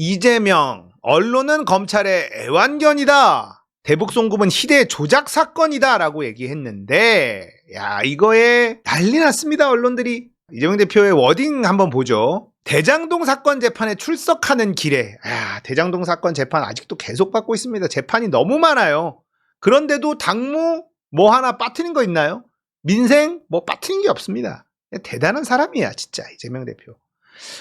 이재명, 언론은 검찰의 애완견이다. 대북 송금은 희대 조작 사건이다 라고 얘기했는데, 야, 이거에 난리 났습니다, 언론들이. 이재명 대표의 워딩 한번 보죠. 대장동 사건 재판에 출석하는 길에, 대장동 사건 재판 아직도 계속 받고 있습니다. 재판이 너무 많아요. 그런데도 당무 뭐 하나 빠뜨린 거 있나요? 민생 뭐 빠뜨린 게 없습니다. 대단한 사람이야, 진짜 이재명 대표.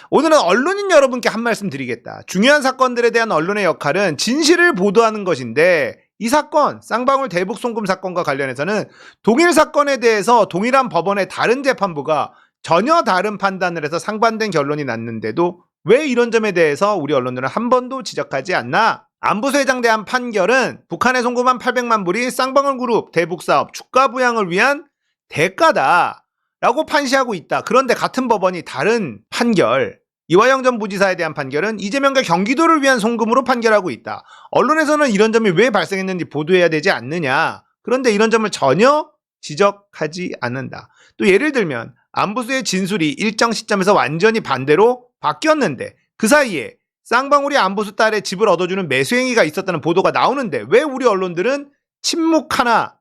오늘은 언론인 여러분께 한 말씀 드리겠다. 중요한 사건들에 대한 언론의 역할은 진실을 보도하는 것인데, 이 사건, 쌍방울 대북 송금 사건과 관련해서는 동일 사건에 대해서 동일한 법원의 다른 재판부가 전혀 다른 판단을 해서 상반된 결론이 났는데도 왜 이런 점에 대해서 우리 언론들은 한 번도 지적하지 않나? 안보수회장 대한 판결은 북한에 송금한 800만 불이 쌍방울 그룹 대북사업 주가 부양을 위한 대가다 라고 판시하고 있다. 그런데 같은 법원이 다른 판결, 이화영 전 부지사에 대한 판결은 이재명과 경기도를 위한 송금으로 판결하고 있다. 언론에서는 이런 점이 왜 발생했는지 보도해야 되지 않느냐. 그런데 이런 점을 전혀 지적하지 않는다. 또 예를 들면 안보수의 진술이 일정 시점에서 완전히 반대로 바뀌었는데 그 사이에 쌍방울이 안보수 딸의 집을 얻어주는 매수행위가 있었다는 보도가 나오는데 왜 우리 언론들은 침묵하나?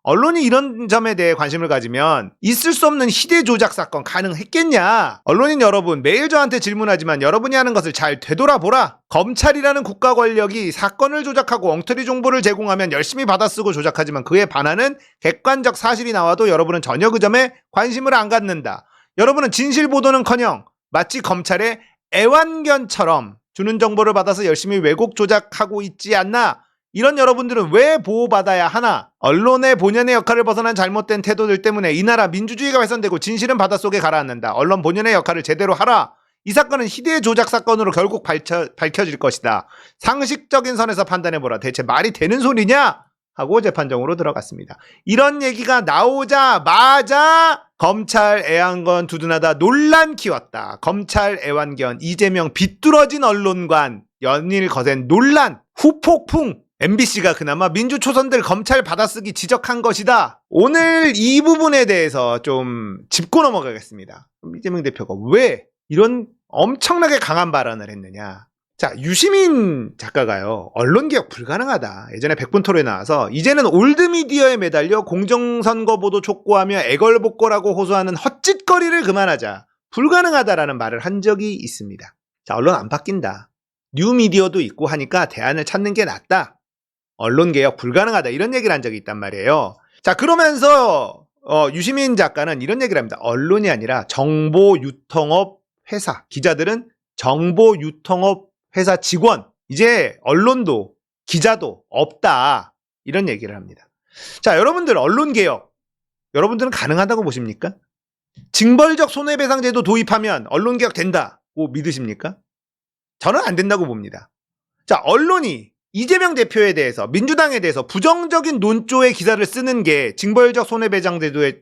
언론이 이런 점에 대해 관심을 가지면 있을 수 없는 희대 조작 사건 가능했겠냐? 언론인 여러분, 매일 저한테 질문하지만 여러분이 하는 것을 잘 되돌아보라. 검찰이라는 국가 권력이 사건을 조작하고 엉터리 정보를 제공하면 열심히 받아쓰고 조작하지만 그에 반하는 객관적 사실이 나와도 여러분은 전혀 그 점에 관심을 안 갖는다. 여러분은 진실 보도는커녕 마치 검찰의 애완견처럼 주는 정보를 받아서 열심히 왜곡 조작하고 있지 않나? 이런 여러분들은 왜 보호받아야 하나? 언론의 본연의 역할을 벗어난 잘못된 태도들 때문에 이 나라 민주주의가 훼손되고 진실은 바닷속에 가라앉는다. 언론 본연의 역할을 제대로 하라. 이 사건은 희대의 조작 사건으로 결국 밝혀질 것이다. 상식적인 선에서 판단해보라. 대체 말이 되는 소리냐? 하고 재판정으로 들어갔습니다. 이런 얘기가 나오자마자 검찰 애완견 두둔하다 논란 키웠다. 검찰 애완견 이재명 비뚤어진 언론관 연일 거센 논란 후폭풍. MBC가 그나마 민주초선들 검찰 받아쓰기 지적한 것이다. 오늘 이 부분에 대해서 좀 짚고 넘어가겠습니다. 이재명 대표가 왜 이런 엄청나게 강한 발언을 했느냐. 자, 유시민 작가가요, 언론개혁 불가능하다. 예전에 백분토론에 나와서 이제는 올드미디어에 매달려 공정선거보도 촉구하며 애걸복걸하고 호소하는 헛짓거리를 그만하자. 불가능하다라는 말을 한 적이 있습니다. 자, 언론 안 바뀐다. 뉴미디어도 있고 하니까 대안을 찾는 게 낫다. 언론개혁 불가능하다. 이런 얘기를 한 적이 있단 말이에요. 자, 그러면서 유시민 작가는 이런 얘기를 합니다. 언론이 아니라 정보유통업 회사, 기자들은 정보유통업 회사 직원, 이제 언론도 기자도 없다. 이런 얘기를 합니다. 자, 여러분들 언론개혁, 여러분들은 가능하다고 보십니까? 징벌적 손해배상제도 도입하면 언론개혁 된다고 믿으십니까? 저는 안 된다고 봅니다. 자, 언론이 이재명 대표에 대해서, 민주당에 대해서 부정적인 논조의 기사를 쓰는 게 징벌적 손해배상제도에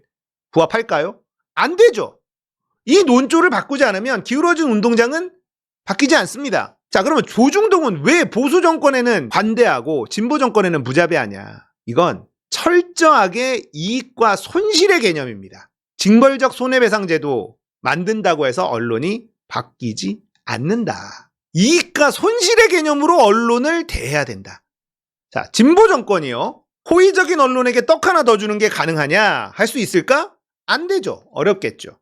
부합할까요? 안 되죠. 이 논조를 바꾸지 않으면 기울어진 운동장은 바뀌지 않습니다. 자, 그러면 조중동은 왜 보수 정권에는 반대하고 진보 정권에는 무자비하냐? 이건 철저하게 이익과 손실의 개념입니다. 징벌적 손해배상제도 만든다고 해서 언론이 바뀌지 않는다. 이익과 손실의 개념으로 언론을 대해야 된다. 자, 진보 정권이요, 호의적인 언론에게 떡 하나 더 주는 게 가능하냐? 할 수 있을까? 안 되죠. 어렵겠죠.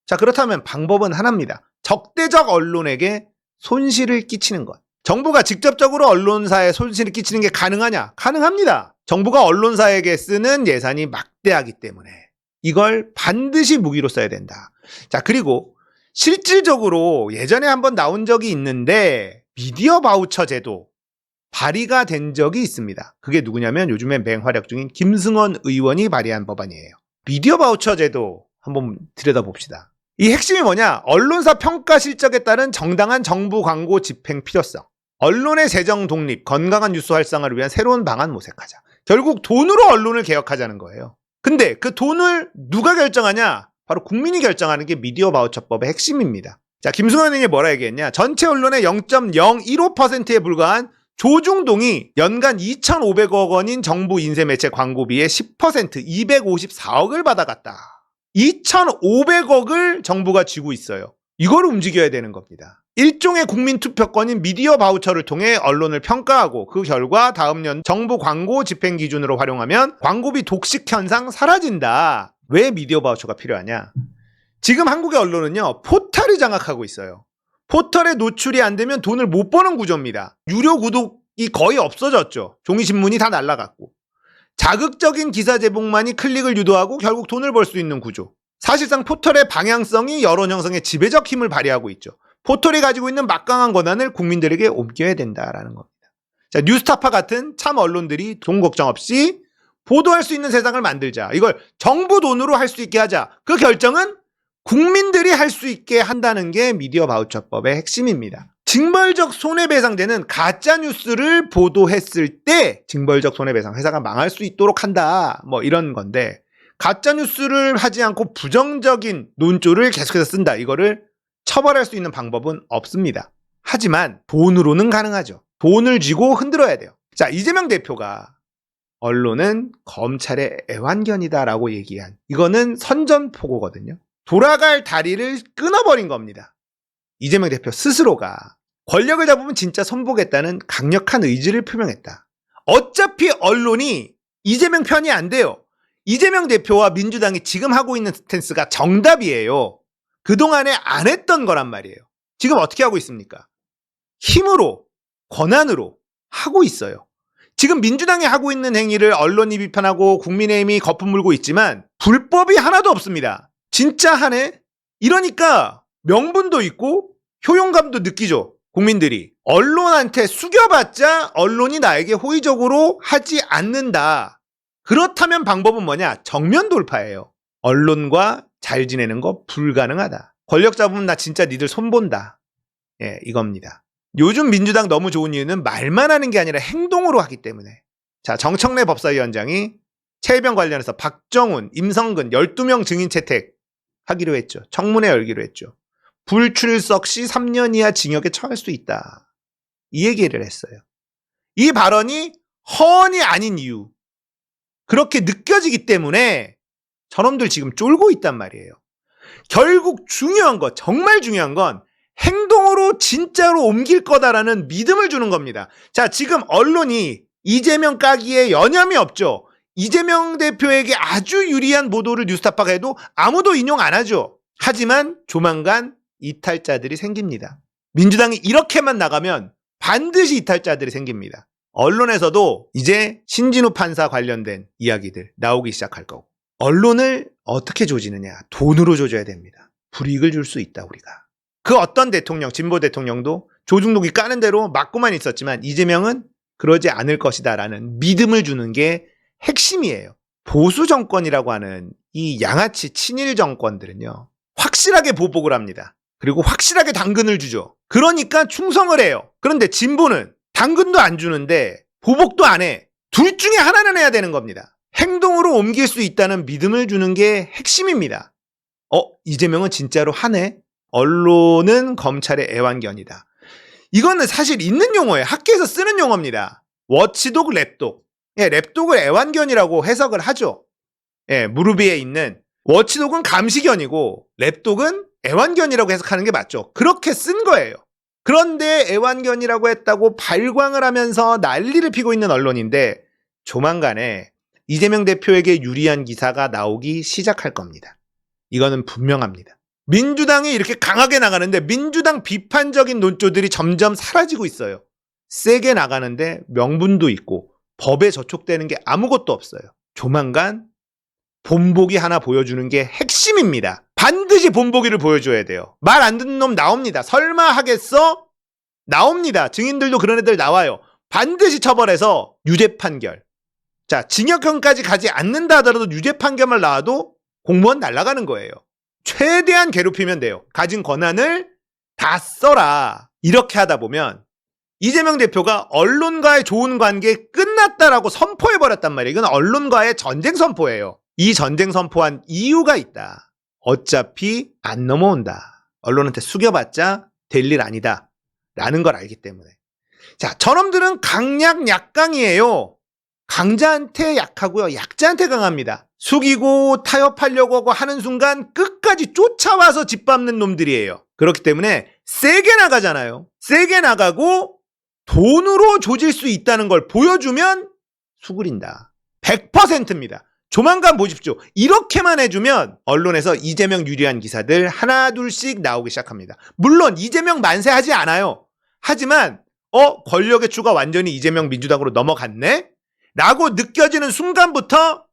자, 그렇다면 방법은 하나입니다. 적대적 언론에게 손실을 끼치는 것. 정부가 직접적으로 언론사에 손실을 끼치는 게 가능하냐? 가능합니다. 정부가 언론사에게 쓰는 예산이 막대하기 때문에 이걸 반드시 무기로 써야 된다. 자, 그리고 실질적으로 예전에 한번 나온 적이 있는데 미디어 바우처 제도 발의가 된 적이 있습니다. 그게 누구냐면 요즘에 맹활약 중인 김승원 의원이 발의한 법안이에요. 미디어 바우처 제도 한번 들여다봅시다. 이 핵심이 뭐냐? 언론사 평가 실적에 따른 정당한 정부 광고 집행 필요성, 언론의 재정 독립, 건강한 뉴스 활성화를 위한 새로운 방안 모색하자. 결국 돈으로 언론을 개혁하자는 거예요. 근데 그 돈을 누가 결정하냐? 바로 국민이 결정하는 게 미디어 바우처법의 핵심입니다. 자, 김승원 의원이 뭐라 얘기했냐? 전체 언론의 0.015%에 불과한 조중동이 연간 2,500억 원인 정부 인쇄매체 광고비의 10% 254억을 받아갔다. 2,500억을 정부가 쥐고 있어요. 이걸 움직여야 되는 겁니다. 일종의 국민투표권인 미디어 바우처를 통해 언론을 평가하고 그 결과 다음 년 정부 광고 집행 기준으로 활용하면 광고비 독식 현상 사라진다. 왜 미디어 바우처가 필요하냐? 지금 한국의 언론은요, 포털이 장악하고 있어요. 포털에 노출이 안 되면 돈을 못 버는 구조입니다. 유료 구독이 거의 없어졌죠. 종이신문이 다 날라갔고. 자극적인 기사 제목만이 클릭을 유도하고 결국 돈을 벌 수 있는 구조. 사실상 포털의 방향성이 여론 형성에 지배적 힘을 발휘하고 있죠. 포털이 가지고 있는 막강한 권한을 국민들에게 옮겨야 된다라는 겁니다. 자, 뉴스타파 같은 참 언론들이 돈 걱정 없이 보도할 수 있는 세상을 만들자. 이걸 정부 돈으로 할 수 있게 하자. 그 결정은 국민들이 할 수 있게 한다는 게 미디어 바우처법의 핵심입니다. 징벌적 손해배상제는 가짜 뉴스를 보도했을 때 징벌적 손해배상, 회사가 망할 수 있도록 한다. 뭐 이런 건데, 가짜 뉴스를 하지 않고 부정적인 논조를 계속해서 쓴다. 이거를 처벌할 수 있는 방법은 없습니다. 하지만 돈으로는 가능하죠. 돈을 쥐고 흔들어야 돼요. 자, 이재명 대표가 언론은 검찰의 애완견이다라고 얘기한, 이거는 선전포고거든요. 돌아갈 다리를 끊어버린 겁니다. 이재명 대표 스스로가 권력을 잡으면 진짜 손보겠다는 강력한 의지를 표명했다. 어차피 언론이 이재명 편이 안 돼요. 이재명 대표와 민주당이 지금 하고 있는 스탠스가 정답이에요. 그동안에 안 했던 거란 말이에요. 지금 어떻게 하고 있습니까? 힘으로, 권한으로 하고 있어요. 지금 민주당이 하고 있는 행위를 언론이 비판하고 국민의힘이 거품 물고 있지만 불법이 하나도 없습니다. 진짜 하네? 이러니까 명분도 있고 효용감도 느끼죠. 국민들이. 언론한테 숙여봤자 언론이 나에게 호의적으로 하지 않는다. 그렇다면 방법은 뭐냐? 정면 돌파예요. 언론과 잘 지내는 거 불가능하다. 권력 잡으면 나 진짜 니들 손본다. 예, 이겁니다. 요즘 민주당 너무 좋은 이유는 말만 하는 게 아니라 행동으로 하기 때문에. 자, 정청래 법사위원장이 최혜병 관련해서 박정훈, 임성근 12명 증인 채택하기로 했죠. 청문회 열기로 했죠. 불출석 시 3년 이하 징역에 처할 수 있다. 이 얘기를 했어요. 이 발언이 허언이 아닌 이유. 그렇게 느껴지기 때문에 저놈들 지금 쫄고 있단 말이에요. 결국 중요한 거, 정말 중요한 건 행동으로 진짜로 옮길 거다라는 믿음을 주는 겁니다. 자, 지금 언론이 이재명 까기에 여념이 없죠. 이재명 대표에게 아주 유리한 보도를 뉴스타파가 해도 아무도 인용 안 하죠. 하지만 조만간 이탈자들이 생깁니다. 민주당이 이렇게만 나가면 반드시 이탈자들이 생깁니다. 언론에서도 이제 신진우 판사 관련된 이야기들 나오기 시작할 거고. 언론을 어떻게 조지느냐? 돈으로 조져야 됩니다. 불이익을 줄 수 있다, 우리가. 그 어떤 대통령, 진보 대통령도 조중동이 까는 대로 맞고만 있었지만 이재명은 그러지 않을 것이다 라는 믿음을 주는 게 핵심이에요. 보수 정권이라고 하는 이 양아치 친일 정권들은요, 확실하게 보복을 합니다. 그리고 확실하게 당근을 주죠. 그러니까 충성을 해요. 그런데 진보는 당근도 안 주는데 보복도 안 해. 둘 중에 하나는 해야 되는 겁니다. 행동으로 옮길 수 있다는 믿음을 주는 게 핵심입니다. 이재명은 진짜로 하네? 언론은 검찰의 애완견이다. 이거는 사실 있는 용어예요. 학계에서 쓰는 용어입니다. 워치독, 랩독. 예, 랩독을 애완견이라고 해석을 하죠. 예, 무릎 위에 있는 워치독은 감시견이고 랩독은 애완견이라고 해석하는 게 맞죠. 그렇게 쓴 거예요. 그런데 애완견이라고 했다고 발광을 하면서 난리를 피고 있는 언론인데 조만간에 이재명 대표에게 유리한 기사가 나오기 시작할 겁니다. 이거는 분명합니다. 민주당이 이렇게 강하게 나가는데 민주당 비판적인 논조들이 점점 사라지고 있어요. 세게 나가는데 명분도 있고 법에 저촉되는 게 아무것도 없어요. 조만간 본보기 하나 보여주는 게 핵심입니다. 반드시 본보기를 보여줘야 돼요. 말 안 듣는 놈 나옵니다. 설마 하겠어? 나옵니다. 증인들도 그런 애들 나와요. 반드시 처벌해서 유죄 판결. 자, 징역형까지 가지 않는다 하더라도 유죄 판결만 나와도 공무원 날아가는 거예요. 최대한 괴롭히면 돼요. 가진 권한을 다 써라. 이렇게 하다 보면 이재명 대표가 언론과의 좋은 관계 끝났다라고 선포해버렸단 말이에요. 이건 언론과의 전쟁 선포예요. 이 전쟁 선포한 이유가 있다. 어차피 안 넘어온다. 언론한테 숙여봤자 될 일 아니다. 라는 걸 알기 때문에. 자, 저놈들은 강약 약강이에요. 강자한테 약하고요. 약자한테 강합니다. 숙이고 타협하려고 하고 하는 순간 끝까지 쫓아와서 짓밟는 놈들이에요. 그렇기 때문에 세게 나가잖아요. 세게 나가고 돈으로 조질 수 있다는 걸 보여주면 수그린다. 100%입니다. 조만간 보십시오. 이렇게만 해주면 언론에서 이재명 유리한 기사들 하나 둘씩 나오기 시작합니다. 물론 이재명 만세하지 않아요. 하지만 권력의 추가 완전히 이재명 민주당으로 넘어갔네? 라고 느껴지는 순간부터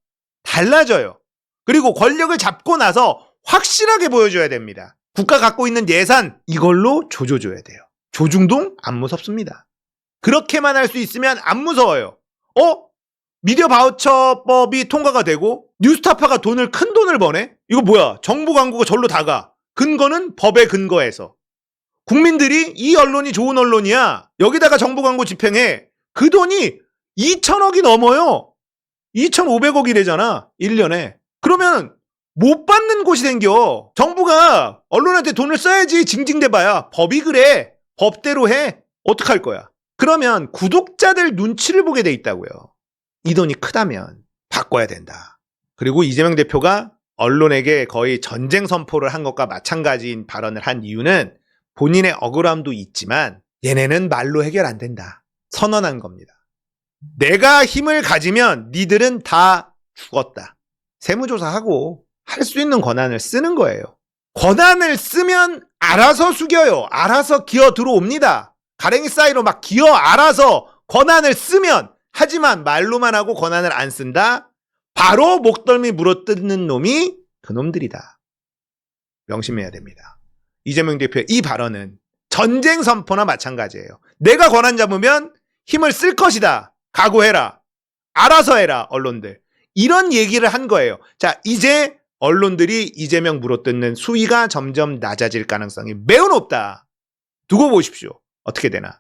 달라져요. 그리고 권력을 잡고 나서 확실하게 보여줘야 됩니다. 국가 갖고 있는 예산 이걸로 조져줘야 돼요. 조중동 안 무섭습니다. 그렇게만 할 수 있으면 안 무서워요. 미디어 바우처법이 통과가 되고 뉴스타파가 큰 돈을 버네? 이거 뭐야? 정부 광고가 절로 다가. 근거는 법의 근거에서. 국민들이 이 언론이 좋은 언론이야. 여기다가 정부 광고 집행해. 그 돈이 2천억이 넘어요. 2,500억이래잖아. 1년에. 그러면 못 받는 곳이 생겨. 정부가 언론한테 돈을 써야지 징징대봐야. 법이 그래. 법대로 해. 어떡할 거야? 그러면 구독자들 눈치를 보게 돼 있다고요. 이 돈이 크다면 바꿔야 된다. 그리고 이재명 대표가 언론에게 거의 전쟁 선포를 한 것과 마찬가지인 발언을 한 이유는 본인의 억울함도 있지만 얘네는 말로 해결 안 된다. 선언한 겁니다. 내가 힘을 가지면 니들은 다 죽었다. 세무조사하고 할 수 있는 권한을 쓰는 거예요. 권한을 쓰면 알아서 숙여요. 알아서 기어 들어옵니다. 가랭이 사이로 막 기어 알아서 권한을 쓰면, 하지만 말로만 하고 권한을 안 쓴다? 바로 목덜미 물어뜯는 놈이 그놈들이다. 명심해야 됩니다. 이재명 대표의 이 발언은 전쟁 선포나 마찬가지예요. 내가 권한 잡으면 힘을 쓸 것이다. 각오해라. 알아서 해라, 언론들. 이런 얘기를 한 거예요. 자, 이제 언론들이 이재명 물어뜯는 수위가 점점 낮아질 가능성이 매우 높다. 두고 보십시오. 어떻게 되나.